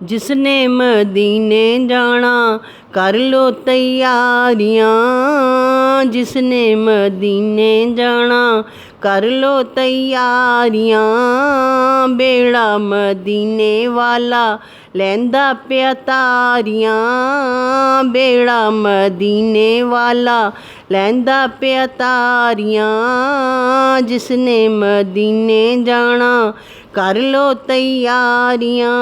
जिसने मदीने जाना कर लो तैयारियां। जिसने मदीने जाना कर लो तैयारियां। बेड़ा मदीने वाला लैंदा पिया तारियां। बेड़ा मदीने वाला लैंदा पिया तारियां। जिसने मदीने जाना कर लो तैयारियां।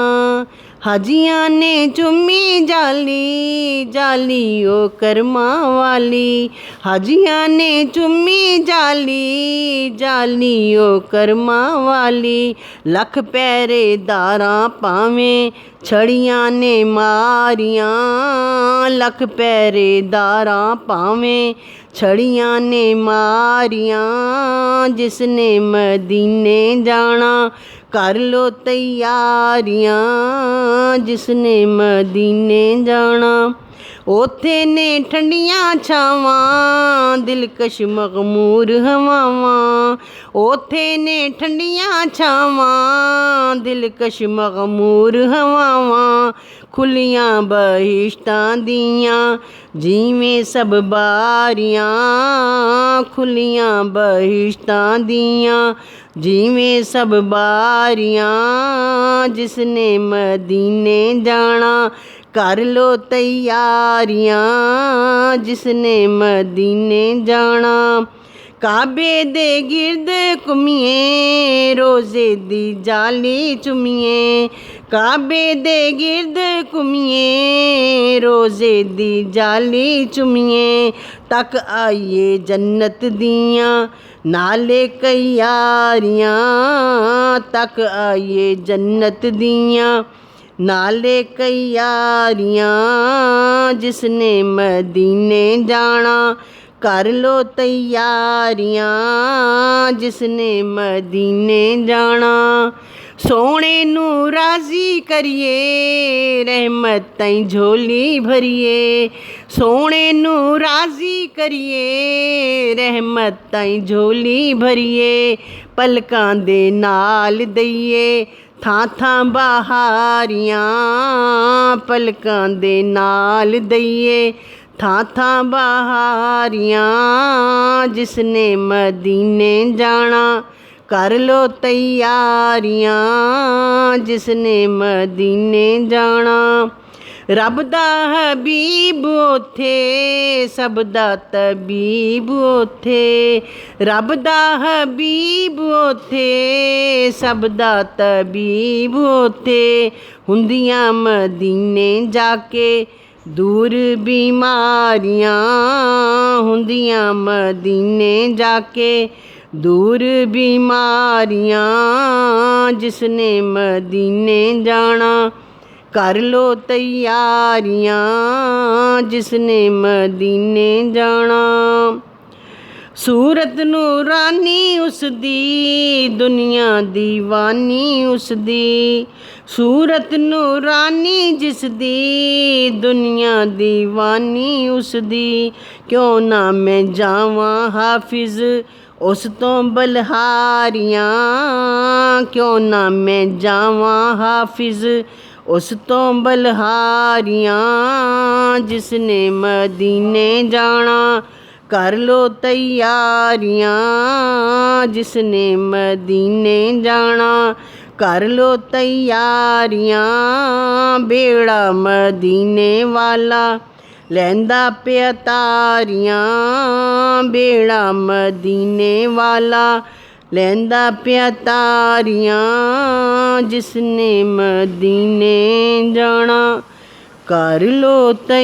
हाजियां ने चुम्मी जाली जाली ओ कर्मा वाली। हाजियां ने चुम्मी जाली जाली ओ कर्मा वाली। लख पहरेदारां पावें छड़ियां ने मारियां। लख पहरेदारां पावें छड़ियां ने मारियां। जिसने मदीने जाना कर लो तैयारियां। जिसने मदीने जाना ओथे ने ठंडियां छावां दिलकश मगमूर हवावां। ओथे ने ठंडियां छावां दिलकश मगमूर हवावां। खुलियां बहिश्तां दियां जिवें सब बारियां। खुलियां बहिश्तां दियां जिवें सब बारियां। जिसने मदीने जाना कर लो तैयारियां। जिसने मदीने जाना काबे दे गिरद घुमिए रोज़े दी जाली चुमिए। काबे दे गिरद घुमिए रोज़े दी जाली चुमिए। तक आइए जन्नत दियां नाले कई यारियां। तक आइए जन्नत दियां नाले कई यारियां। जिसने मदीने जाना कर लो तैयारियां। जिसने मदीने जाना सोने नू राजी करिए रहमत ताईं झोली भरिए। सोने नू राजी करिए रहमत ताईं झोली भरिए। पलकां दे नाल दईए थां थां बहारियां। पलकां दे नाल दईए थां थां बहारियां। जिसने मदीने जाना कर लो तैयारियां। जिसने मदीने जाना रब दा हबीब ओथे सब दा तबीब ओथे। रब दा हबीब ओथे सब दा तबीब ओथे। हुंदियां मदीने जाके दूर बीमारियां। हुंदियां मदीने जाके दूर बीमारियां। जिसने मदीने जाना कर लो तैयारियां। जिसने मदीने जाना सूरत नूरानी उसदी दुनिया दीवानी उसदी। सूरत नूरानी जिसदी दुनिया दीवानी उसदी। क्यों ना मैं जावां हाफिज उस तो बलहारियां। क्यों ना मैं जावां हाफिज उस तो बलहारियां। जिसने मदीने जाना कर लो तैयारियां। जिसने मदीने जाना कर लो तैयारियां। बेड़ा मदीने वाला लैंदा पिया तारियां। बेड़ा मदीने वाला लैंदा पिया तारियां। जिसने मदीने जाना कर लो तैयारियां।